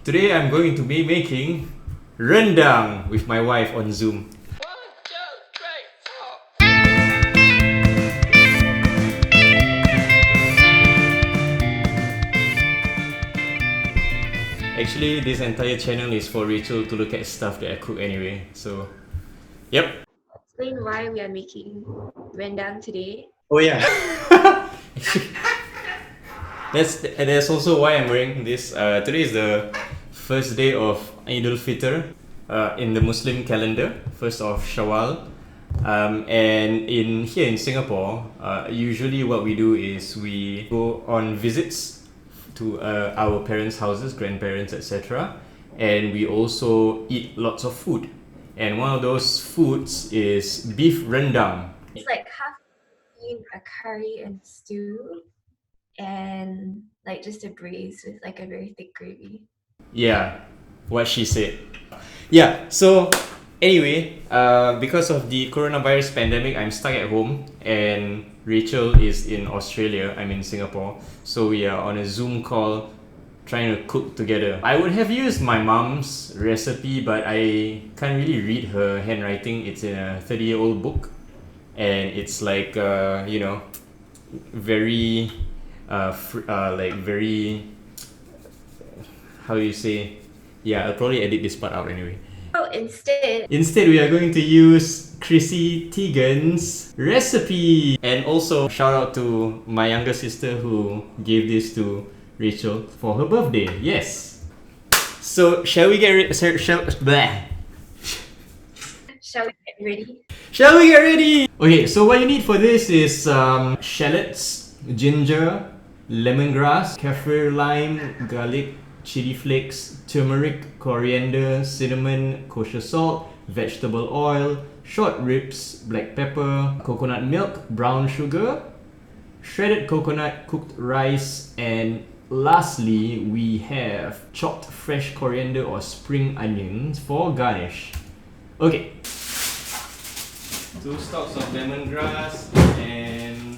Today I'm going to be making rendang with my wife on Zoom. Actually, this entire channel is for Rachel to look at stuff that I cook anyway. So, yep. Explain why we are making rendang today. Oh yeah. That's also why I'm wearing this. Today is the first day of Eid al-Fitr in the Muslim calendar, first of Shawwal. And in here in Singapore, usually what we do is we go on visits to our parents' houses, grandparents, etc. And we also eat lots of food. And one of those foods is beef rendang. It's like half in a curry and stew, and like just a braise with like a very thick gravy. Yeah, what she said. Yeah, so anyway, because of the coronavirus pandemic, I'm stuck at home and Rachel is in Australia, I'm in Singapore. So we are on a Zoom call trying to cook together. I would have used my mom's recipe, but I can't really read her handwriting. It's in a 30-year-old book and it's like, very, like very, how do you say? Yeah, I'll probably edit this part out anyway. Oh, Instead, we are going to use Chrissy Teigen's recipe. And also, shout out to my younger sister who gave this to Rachel for her birthday. Yes. So, shall we get ready? shall we get ready? Shall we get ready? Okay, so what you need for this is shallots, ginger, lemongrass, kaffir lime, garlic, chili flakes, turmeric, coriander, cinnamon, kosher salt, vegetable oil, short ribs, black pepper, coconut milk, brown sugar, shredded coconut, cooked rice, and lastly, we have chopped fresh coriander or spring onions for garnish. Okay. 2 stalks of lemongrass and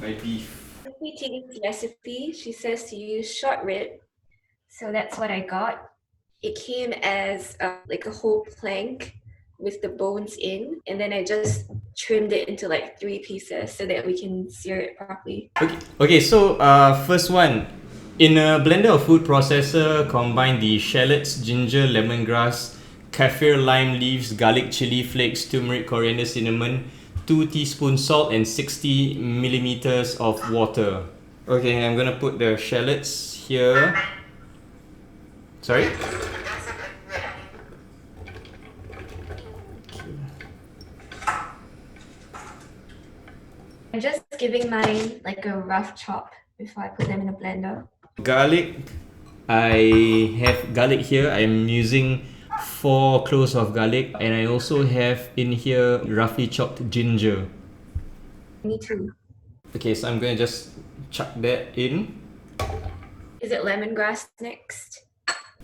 my beef. Teigen's recipe, she says to use short rib, so that's what I got. It came as like a whole plank with the bones in, and then I just trimmed it into like 3 pieces so that we can sear it properly. Okay, so first one. In a blender or food processor, combine the shallots, ginger, lemongrass, kaffir lime leaves, garlic, chili flakes, turmeric, coriander, cinnamon, 2 teaspoons salt, and 60 milliliters of water. Okay, I'm gonna put the shallots here. Sorry? I'm just giving mine like a rough chop before I put them in a blender. Garlic. I have garlic here. I'm using 4 cloves of garlic, and I also have in here roughly chopped ginger. Me too. Okay, so I'm gonna just chuck that in. Is it lemongrass next?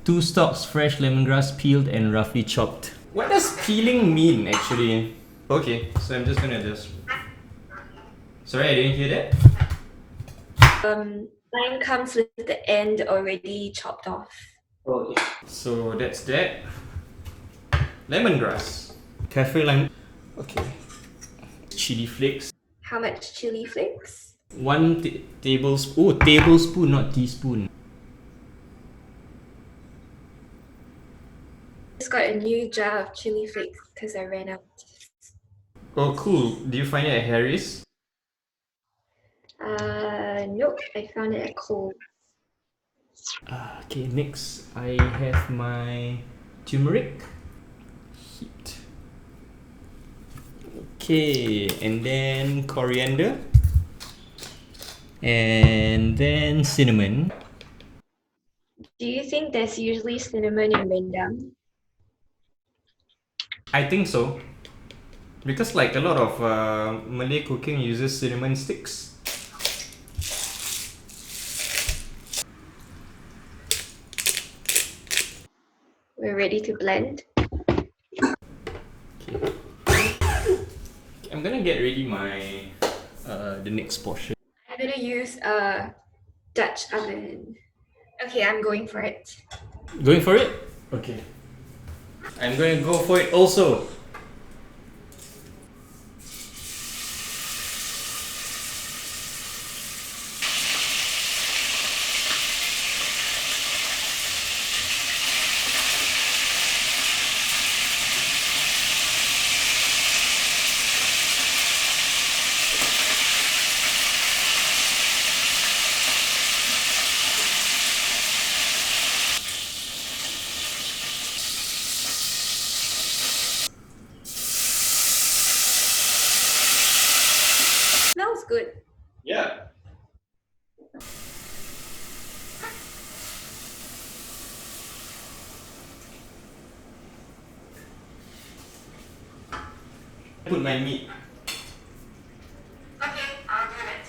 2 stalks fresh lemongrass peeled and roughly chopped. What does peeling mean actually? Okay, so I'm just gonna Sorry, I didn't hear that. Mine comes with the end already chopped off. Oh, yeah. So that's that. Lemongrass. Kaffir lime. Okay. Chili flakes. How much chili flakes? 1 tablespoon. Oh, tablespoon, not teaspoon. Just got a new jar of chili flakes because I ran out. Oh, cool. Do you find it at Harry's? Nope, I found it at Coles. Okay, next I have my turmeric. Heat. Okay, and then coriander. And then cinnamon. Do you think there's usually cinnamon in rendang? I think so. Because like a lot of Malay cooking uses cinnamon sticks. We're ready to blend. Okay. I'm gonna get ready my the next portion. I'm gonna use a Dutch oven. Okay, I'm going for it. Going for it? Okay. I'm going to go for it also. Smells good. Yeah. Put my meat. Okay, I'll do it.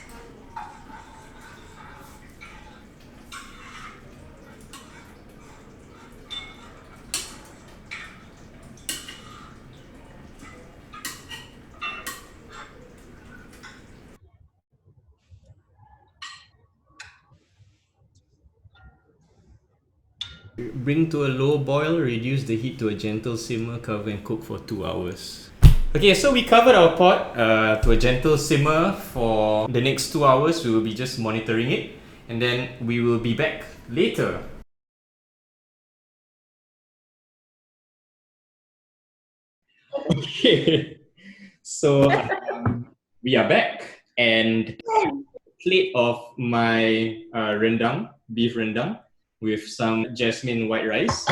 Bring to a low boil, reduce the heat to a gentle simmer, cover and cook for 2 hours. Okay, so we covered our pot to a gentle simmer for the next 2 hours. We will be just monitoring it and then we will be back later. Okay, so we are back and plate of my rendang, beef rendang with some jasmine white rice.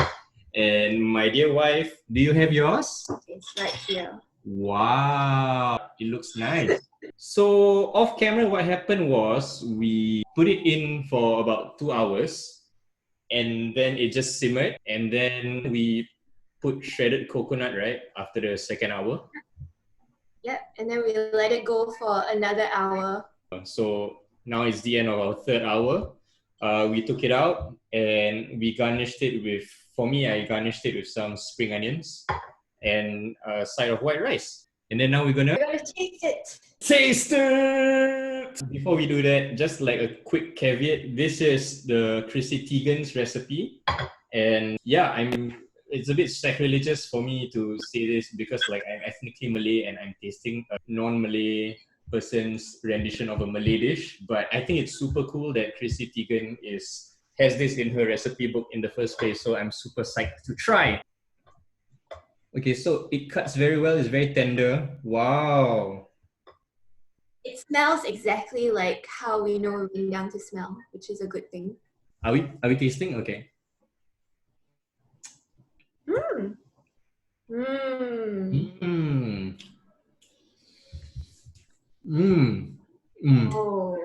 And my dear wife, do you have yours? It's right here. Wow, it looks nice. So off camera, what happened was we put it in for about 2 hours and then it just simmered and then we put shredded coconut right after the second hour. Yep, and then we let it go for another hour. So now it's the end of our third hour. We took it out and we garnished it with, for me, I garnished it with some spring onions and a side of white rice. And then now we're gonna taste it. taste it! Before we do that, just like a quick caveat, this is the Chrissy Teigen's recipe. And yeah, it's a bit sacrilegious for me to say this because like I'm ethnically Malay and I'm tasting a non-Malay person's rendition of a Malay dish. But I think it's super cool that Chrissy Teigen has this in her recipe book in the first place. So I'm super psyched to try. Okay, so it cuts very well. It's very tender. Wow. It smells exactly like how we know rendang to smell, which is a good thing. Are we tasting? Okay. Mmm. Mmm. Mmm. Mmm. Mmm. Oh.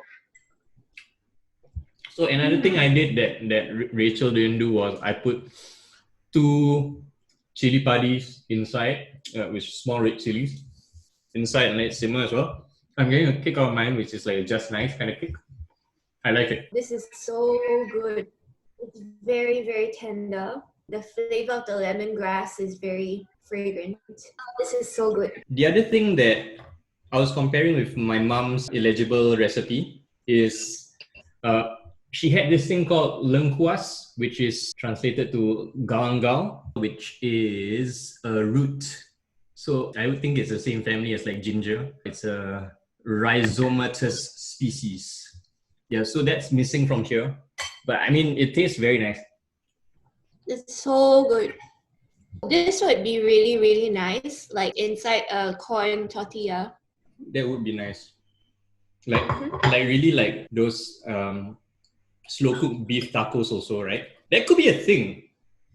So another thing I did that Rachel didn't do was I put 2 chili paddies inside with small red chilies inside and let it simmer as well. I'm getting a kick out of mine, which is like a just nice kind of kick. I like it. This is so good. It's very, very tender. The flavor of the lemongrass is very fragrant. This is so good. The other thing that I was comparing with my mom's illegible recipe is she had this thing called lengkuas, which is translated to galangal, which is a root. So I would think it's the same family as like ginger. It's a rhizomatous species. Yeah, so that's missing from here. But I mean, it tastes very nice. It's so good. This would be really, really nice, like inside a corn tortilla. That would be nice. Like really like those slow cooked beef tacos also, right? That could be a thing.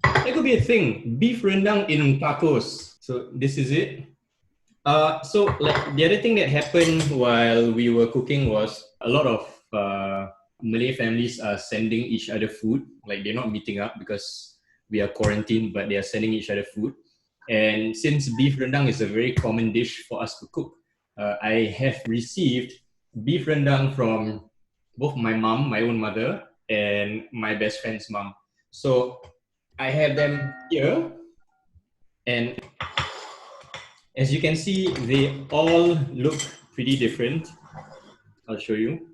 That could be a thing. Beef rendang in tacos. So this is it. So like the other thing that happened while we were cooking was a lot of Malay families are sending each other food. Like they're not meeting up because we are quarantined, but they are sending each other food. And since beef rendang is a very common dish for us to cook, I have received beef rendang from both my mom, my own mother, and my best friend's mom. So I have them here, and as you can see, they all look pretty different. I'll show you.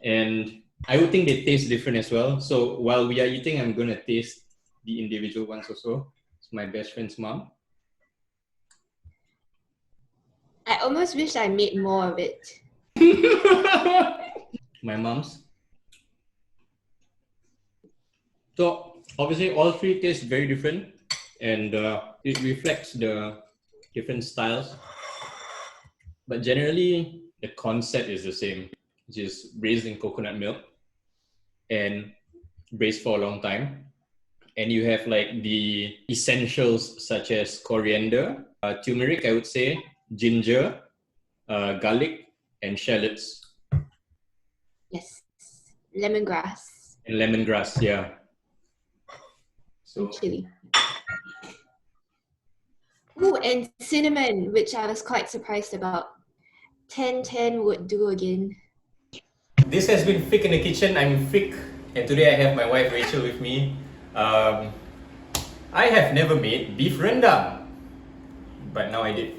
And I would think they taste different as well. So while we are eating, I'm gonna taste the individual ones also. It's my best friend's mom. I almost wish I made more of it. My mom's. So obviously all three taste very different, and it reflects the different styles. But generally, the concept is the same, which is raised in coconut milk and braised for a long time. And you have like the essentials such as coriander, turmeric, I would say, ginger, garlic, and shallots. Yes. Lemongrass. And lemongrass, yeah. So And chili. Oh, and cinnamon, which I was quite surprised about. 10-10 would do again. this has been Fick in the Kitchen. I'm Fick, and today I have my wife Rachel with me. I have never made beef rendang, but now I did.